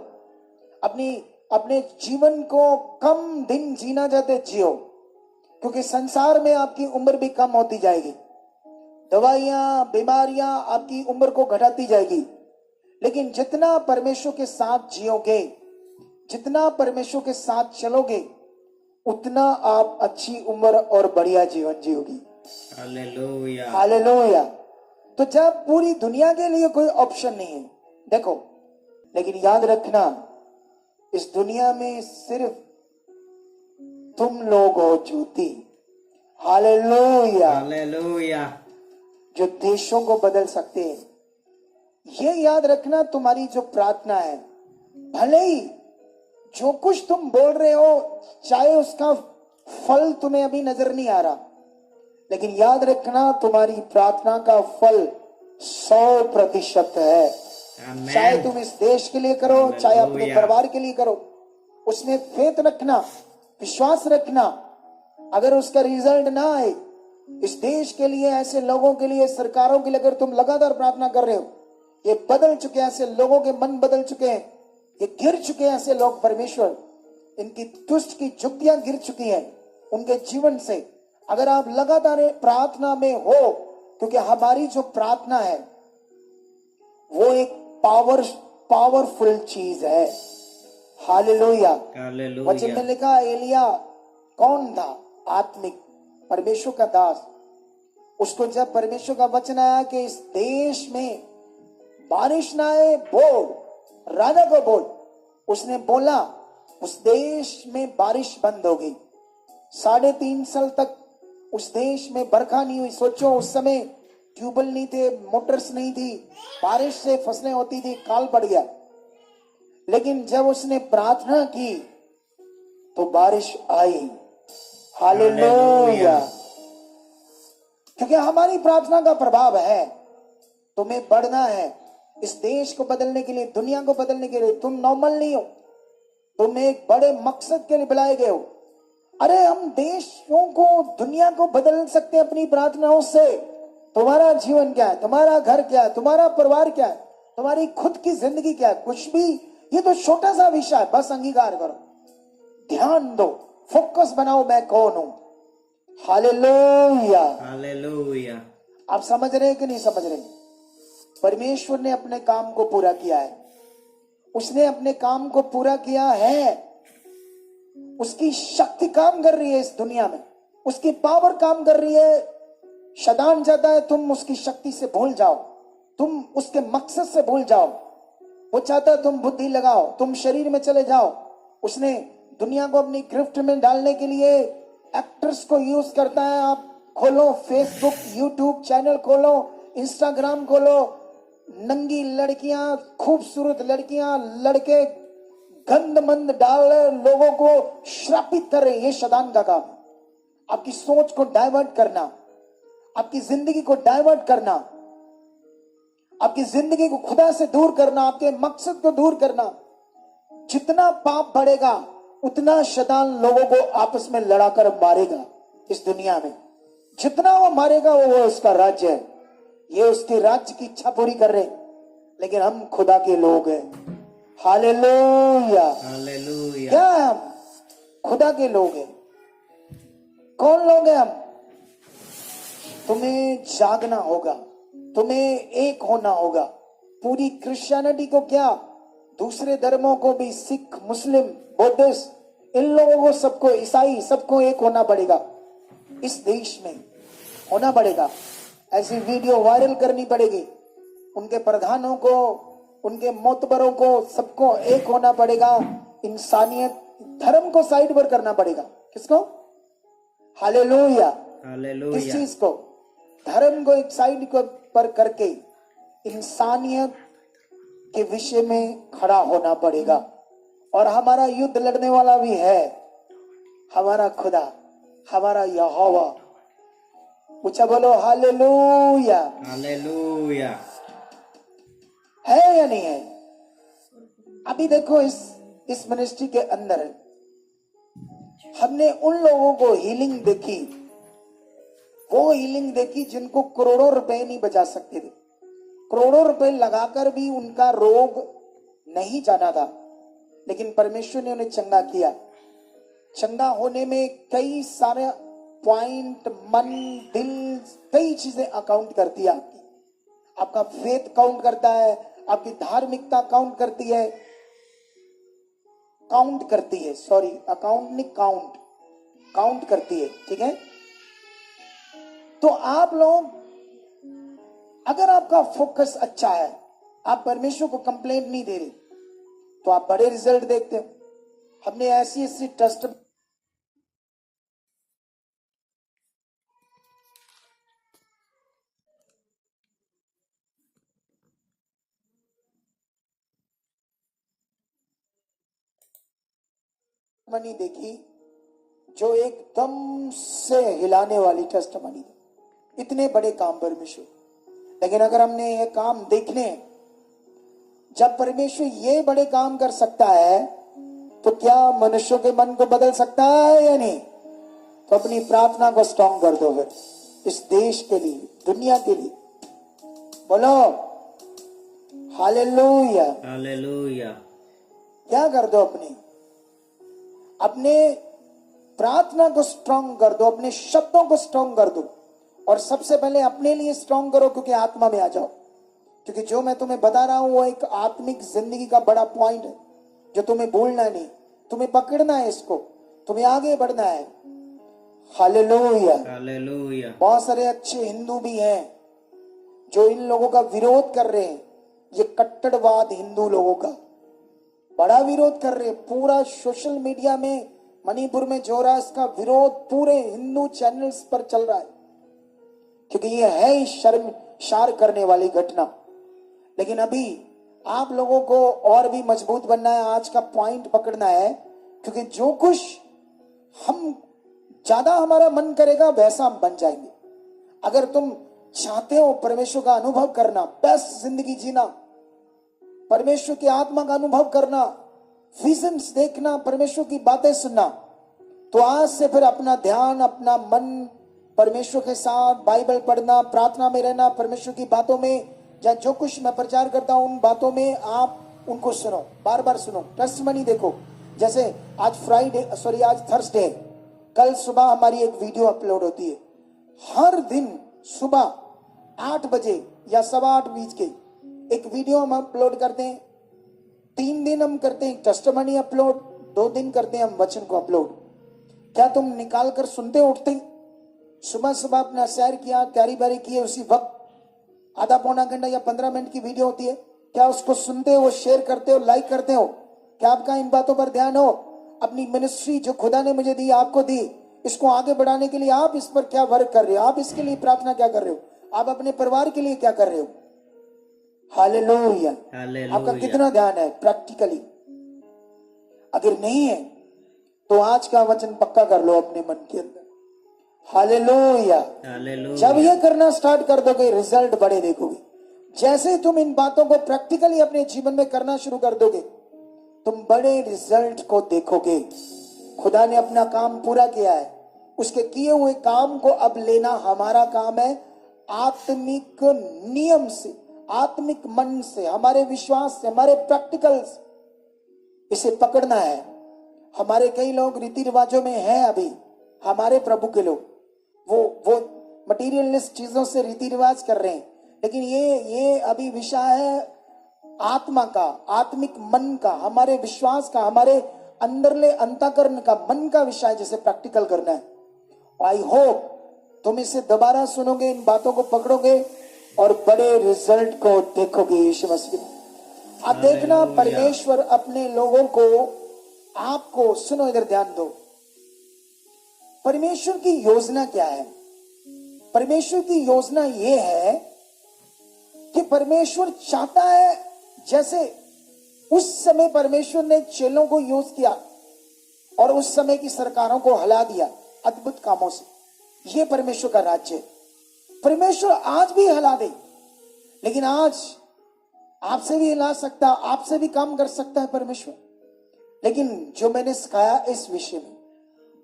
अपने जीवन को कम दिन जीना चाहते जियो, क्योंकि संसार में आपकी उम्र भी कम होती जाएगी। दवाइयां, बीमारियां आपकी उम्र को घटाती जाएगी। लेकिन जितना परमेश्वर के साथ जियोगे, जितना परमेश्वर के साथ चलोगे, उतना आप अच्छी उम्र और बढ़िया जीवन जियोगी। हालेलुया। हालेलुया। तो जब पूरी दुनिया के लिए कोई ऑप्शन नहीं है, देखो, लेकिन याद रखना, इस दुनिया में सिर्फ तुम लोग हो ज्योति। हालेलुया। हालेलुया। जो देशों को बदल सकते हैं। ये याद रखना, तुम्हारी जो प्रार्थना है, भले ही जो कुछ तुम बोल रहे हो, चाहे उसका फल तुम्हें अभी नजर नहीं आ रहा, लेकिन याद रखना तुम्हारी प्रार्थना का फल 100% है। आमेन। चाहे तुम इस देश के लिए करो, चाहे अपने हालेलुया। परिवार के लिए करो, उसमें फेथ रखना, विश्वास रखना। अगर उसका रिजल्ट ना आए, इस देश के लिए, ऐसे लोगों के लिए, सरकारों के लिए अगर तुम लगातार प्रार्थना कर रहे हो, ये बदल चुके हैं, ऐसे लोगों के मन बदल चुके हैं, ये गिर चुके हैं ऐसे लोग, परमेश्वर इनकी दुष्ट की जुक्तियां गिर चुकी हैं उनके जीवन से। अगर आप लगातार प्रार्थना में हो, क्योंकि हमारी जो प्रार्थना है वो एक पावरफुल चीज है। हालेलुया। वचन में हालेलुया। लिखा, एलिया कौन था? आत्मिक परमेश्वर का दास। उसको जब परमेश्वर का वचन आया कि इस देश में बारिश ना आए, बोल, राजा को बोल, उसने बोला, उस देश में बारिश बंद हो गई। 3.5 साल तक उस देश में बरखा नहीं हुई। सोचो, उस समय ट्यूबवेल नहीं थे, मोटर्स नहीं थी, बारिश से फसलें होती थी, काल पड़ गया। लेकिन जब उसने प्रार्थना की तो बारिश आई। हालेलुया। क्योंकि हमारी प्रार्थना का प्रभाव है। तुम्हें बढ़ना है इस देश को बदलने के लिए, दुनिया को बदलने के लिए। तुम नॉर्मल नहीं हो, तुम एक बड़े मकसद के लिए बुलाए गए हो। अरे हम देशों को, दुनिया को बदल सकते हैं अपनी प्रार्थनाओं से। तुम्हारा जीवन क्या है, तुम्हारा घर क्या है, तुम्हारा परिवार क्या है, तुम्हारी खुद की जिंदगी क्या है, कुछ भी, ये तो छोटा सा विषय है। बस अंगीकार करो, ध्यान दो, फोकस बनाओ, मैं कौन हूं। हालेलुया। हालेलुया। आप समझ रहे हैं कि नहीं समझ रहे? परमेश्वर ने अपने काम को पूरा किया है। उसने अपने काम को पूरा किया है। उसकी शक्ति काम कर रही है इस दुनिया में, उसकी पावर काम कर रही है। शैतान चाहता है तुम उसकी शक्ति से भूल जाओ, तुम उसके मकसद से भूल जाओ। वो चाहता है तुम बुद्धि लगाओ, तुम शरीर में चले जाओ। उसने दुनिया को अपनी गिरफ्त में डालने के लिए एक्टर्स को यूज करता है। आप खोलो फेसबुक, यूट्यूब चैनल खोलो, इंस्टाग्राम खोलो, नंगी लड़कियां, खूबसूरत लड़कियां, लड़के गंद मंद डाल रहे, लोगों को श्रापित कर रहे। ये शैतान का काम है। आपकी सोच को डाइवर्ट करना, आपकी जिंदगी को डाइवर्ट करना, आपकी जिंदगी को खुदा से दूर करना, आपके मकसद को दूर करना। जितना पाप बढ़ेगा उतना शैतान लोगों को आपस में लड़ाकर मारेगा इस दुनिया में। जितना वो मारेगा वो उसका राज्य है। ये उसके राज्य की इच्छा पूरी कर रहे, लेकिन हम खुदा के लोग हैं। हालेलुया। हालेलुया। क्या है? हम खुदा के लोग हैं। कौन लोग हैं हम? तुम्हें जागना होगा, तुम्हें एक होना होगा। पूरी क्रिश्चियनिटी को क्या, दूसरे धर्मों को भी, सिख, मुस्लिम, बौद्धिस्ट, इन लोगों को, सबको, ईसाई, सबको एक होना पड़ेगा। इस देश में होना पड़ेगा। ऐसी वीडियो वायरल करनी पड़ेगी। उनके प्रधानों को, उनके मोतबरों को, सबको एक होना पड़ेगा। इंसानियत, धर्म को साइड पर करना पड़ेगा। किसको? हालेलुया। किस हालेलुया। चीज को? धर्म को एक साइड पर करके इंसानियत के विषय में खड़ा होना पड़ेगा। और हमारा युद्ध लड़ने वाला भी है, हमारा खुदा, हमारा यहोवा। ऊंचा बोलो हालेलुया। हालेलुया। है या नहीं है? अभी देखो इस मिनिस्ट्री के अंदर हमने उन लोगों को हीलिंग देखी, वो हीलिंग देखी जिनको करोड़ों रुपए नहीं बचा सकते थे। करोड़ों रुपए लगाकर भी उनका रोग नहीं जाना था, लेकिन परमेश्वर ने उन्हें चंगा किया। चंगा होने में कई सारे पॉइंट, मन, दिल, कई चीजें अकाउंट करती है। आपका फेथ काउंट करता है, आपकी धार्मिकता काउंट करती है, सॉरी, अकाउंट नहीं, काउंट करती है। ठीक है? तो आप लोग, अगर आपका फोकस अच्छा है, आप परमेश्वर को कंप्लेंट नहीं दे रहे, तो आप बड़े रिजल्ट देखते हो। हमने ऐसी ट्रस्ट टेस्टमनी देखी जो एकदम से हिलाने वाली टेस्टमनी, इतने बड़े काम परमेश्वर। लेकिन अगर हमने ये काम देखने, जब परमेश्वर ये बड़े काम कर सकता है तो क्या मनुष्यों के मन को बदल सकता है या नहीं? तो अपनी प्रार्थना को स्ट्रॉन्ग कर दो फिर, इस देश के लिए, दुनिया के लिए। बोलो हालेलुया। हालेलुया। क्या कर दो? अपने प्रार्थना को स्ट्रॉन्ग कर दो, अपने शब्दों को स्ट्रॉन्ग कर दो, और सबसे पहले अपने लिए स्ट्रॉन्ग करो, क्योंकि आत्मा में आ जाओ। क्योंकि जो मैं तुम्हें बता रहा हूं वो एक आत्मिक जिंदगी का बड़ा पॉइंट है जो तुम्हें भूलना नहीं, तुम्हें पकड़ना है, इसको तुम्हें आगे बढ़ना है। हालेलुया। हालेलुया। बहुत सारे अच्छे हिंदू भी हैं जो इन लोगों का विरोध कर रहे हैं, ये कट्टरवाद हिंदू लोगों का बड़ा विरोध कर रहे हैं। पूरा सोशल मीडिया में मणिपुर में जो रहा, इसका विरोध पूरे हिंदू चैनल्स पर चल रहा है, क्योंकि ये है ही शर्मसार करने वाली घटना। लेकिन अभी आप लोगों को और भी मजबूत बनना है, आज का पॉइंट पकड़ना है, क्योंकि जो कुछ हम ज्यादा हमारा मन करेगा वैसा हम बन जाएंगे। अगर तुम चाहते हो परमेश्वर का अनुभव करना, बेस्ट जिंदगी जीना, परमेश्वर की आत्मा का अनुभव करना, विजन्स देखना, परमेश्वर की बातें सुनना, तो आज से फिर अपना ध्यान, अपना मन परमेश्वर के साथ, बाइबल पढ़ना, प्रार्थना में रहना, परमेश्वर की बातों में, या जो कुछ मैं प्रचार करता हूं उन बातों में आप उनको सुनो, बार बार सुनो, टेस्टमनी देखो। जैसे आज आज थर्सडे, कल सुबह हमारी एक वीडियो अपलोड होती है। हर दिन सुबह 8 बजे या 8:15 बीच के एक वीडियो हम अपलोड करते हैं। 3 दिन हम करते हैं टेस्टमनी अपलोड, 2 दिन करते हैं हम वचन को अपलोड। क्या तुम निकाल कर सुनते उठते? सुबह सुबह अपना सैर किया, कैरी बैरी किए, उसी वक्त आधा पौना घंटा या 15 मिनट की वीडियो होती है, क्या उसको सुनते हो, शेयर करते हो, लाइक करते हो? क्या आपका इन बातों पर ध्यान हो? अपनी मिनिस्ट्री जो खुदा ने मुझे दी, आपको दी, इसको आगे बढ़ाने के लिए आप इस पर क्या वर्क कर रहे हो? आप इसके लिए प्रार्थना क्या कर रहे हो? आप अपने परिवार के लिए क्या कर रहे हो? हालेलुया। आपका कितना ध्यान है प्रैक्टिकली? अगर नहीं है तो आज का वचन पक्का कर लो अपने मन के अंदर। हालेलुया। जब ये करना स्टार्ट कर दोगे, रिजल्ट बड़े देखोगे। जैसे तुम इन बातों को प्रैक्टिकली अपने जीवन में करना शुरू कर दोगे, तुम बड़े रिजल्ट को देखोगे। खुदा ने अपना काम पूरा किया है, उसके किए हुए काम को अब लेना हमारा काम है। आत्मिक नियम से, आत्मिक मन से, हमारे विश्वास से, हमारे प्रैक्टिकल्स, इसे पकड़ना है। हमारे कई लोग रीति रिवाजों में हैं अभी, हमारे प्रभु के लोग वो मटीरियलिस्ट चीजों से रीति रिवाज कर रहे हैं। लेकिन ये अभी विषय है आत्मा का, आत्मिक मन का, हमारे विश्वास का, हमारे अंदरले अंतःकरण का, मन का विषय, जिसे प्रैक्टिकल करना है। आई होप तुम इसे दोबारा सुनोगे, इन बातों को पकड़ोगे और बड़े रिजल्ट को देखोगे यीशु मसीह। अब देखना परमेश्वर अपने लोगों को, आपको, सुनो इधर ध्यान दो, परमेश्वर की योजना क्या है? परमेश्वर की योजना यह है कि परमेश्वर चाहता है, जैसे उस समय परमेश्वर ने चेलों को यूज किया और उस समय की सरकारों को हिला दिया अद्भुत कामों से, यह परमेश्वर का राज्य है। परमेश्वर आज भी हिला दे, लेकिन आज आपसे भी हिला सकता, आपसे भी काम कर सकता है परमेश्वर। लेकिन जो मैंने सिखाया इस विषय में,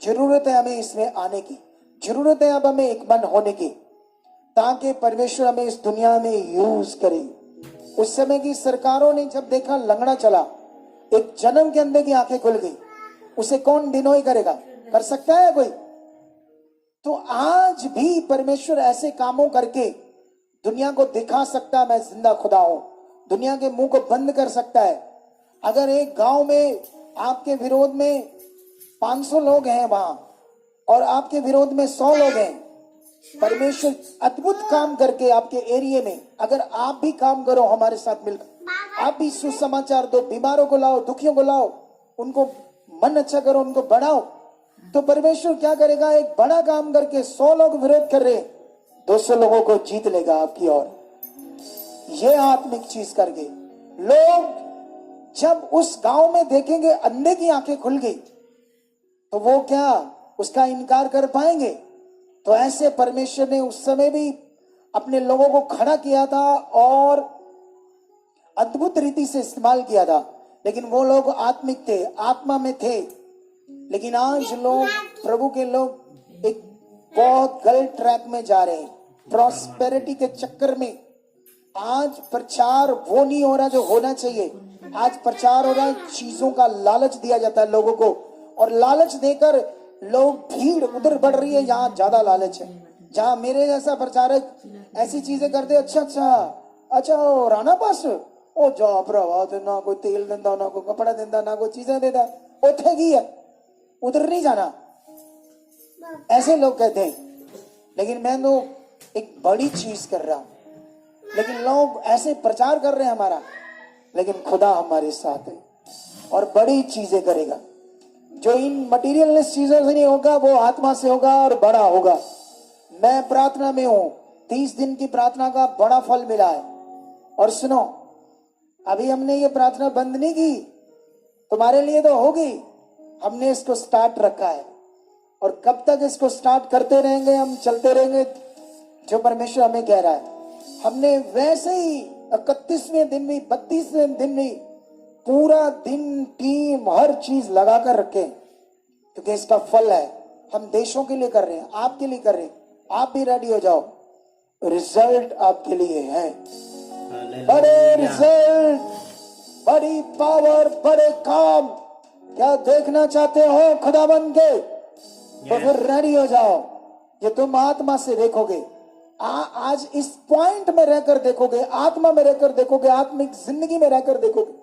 जरूरत है हमें इसमें आने की, जरूरत है अब हमें एक मन होने की, ताकि परमेश्वर हमें इस दुनिया में यूज करे। उस समय की सरकारों ने जब देखा लंगड़ा चला, एक जन्म के अंदर की आंखें खुल गई, उसे कौन डिनोय करेगा? कर सकता है कोई? तो आज भी परमेश्वर ऐसे कामों करके दुनिया को दिखा सकता है, मैं जिंदा खुदा हूं। दुनिया के मुंह को बंद कर सकता है। अगर एक गांव में आपके विरोध में 500 लोग हैं वहां और आपके विरोध में 100 लोग हैं, परमेश्वर अद्भुत काम करके आपके एरिया में, अगर आप भी काम करो हमारे साथ मिलकर, आप भी सुसमाचार दो, बीमारों को लाओ, दुखियों को लाओ, उनको मन अच्छा करो, उनको बढ़ाओ, तो परमेश्वर क्या करेगा? एक बड़ा काम करके 100 लोग विरोध कर रहे, 200 लोगों को जीत लेगा आपकी ओर। ये आत्मिक चीज करके लोग जब उस गांव में देखेंगे अंधे की आंखें खुल गई, तो वो क्या उसका इनकार कर पाएंगे? तो ऐसे परमेश्वर ने उस समय भी अपने लोगों को खड़ा किया था और अद्भुत रीति से इस्तेमाल किया था, लेकिन वो लोग आत्मिक थे, आत्मा में थे। लेकिन आज लोग, प्रभु के लोग एक बहुत गलत ट्रैक में जा रहे हैं, प्रॉस्पेरिटी के चक्कर में। आज प्रचार वो नहीं हो रहा जो होना चाहिए। आज प्रचार हो रहा है, चीजों का लालच दिया जाता है लोगों को, और लालच देकर लोग, भीड़ उधर बढ़ रही है जहां ज्यादा लालच है। जहां मेरे जैसा प्रचारक ऐसी चीजें करते, अच्छा ओ राणा पास ओ जा भरावा, ते ना कोई तेल देंदा, ना कोई कपड़ा देंदा, ना कोई चीजें देता, उथे की है, उधर नहीं जाना, ऐसे लोग कहते हैं। लेकिन मैं तो एक बड़ी चीज कर रहा हूं, लेकिन लोग ऐसे प्रचार कर रहे हैं हमारा, लेकिन खुदा हमारे साथ है और बड़ी चीजें करेगा। जो इन मटीरियलिस्ट चीजों से नहीं होगा, वो आत्मा से होगा और बड़ा होगा। मैं प्रार्थना में हूं, 30 दिन की प्रार्थना का बड़ा फल मिला है। और सुनो, अभी हमने ये प्रार्थना बंद नहीं की, तुम्हारे लिए तो होगी, हमने इसको स्टार्ट रखा है। और कब तक इसको स्टार्ट करते रहेंगे, हम चलते रहेंगे जो परमेश्वर हमें कह रहा है। हमने वैसे ही 31वें दिन भी, 32वें दिन भी पूरा दिन टीम हर चीज लगा कर रखे, क्योंकि इसका फल है। हम देशों के लिए कर रहे हैं, आपके लिए कर रहे हैं। आप भी रेडी हो जाओ, रिजल्ट आपके लिए है। बड़े रिजल्ट, बड़ी पावर, बड़े काम क्या देखना चाहते हो खुदाबंद के? तो फिर रेडी हो जाओ। ये तुम आत्मा से देखोगे, आज इस पॉइंट में रहकर देखोगे, आत्मा में रहकर देखोगे, आत्मिक जिंदगी में रहकर देखोगे।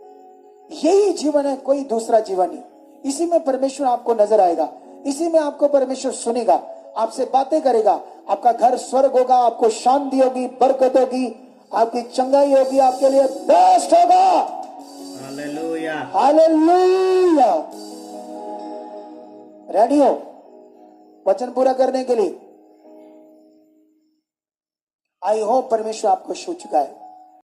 यही जीवन है, कोई दूसरा जीवन नहीं। इसी में परमेश्वर आपको नजर आएगा, इसी में आपको परमेश्वर सुनेगा, आपसे बातें करेगा। आपका घर स्वर्ग होगा, आपको शांति होगी, बरकत होगी, आपकी चंगाई होगी, आपके लिए बेस्ट होगा। Hallelujah, hallelujah. रेडी हो वचन पूरा करने के लिए? आई होप परमेश्वर आपको छू चुका है।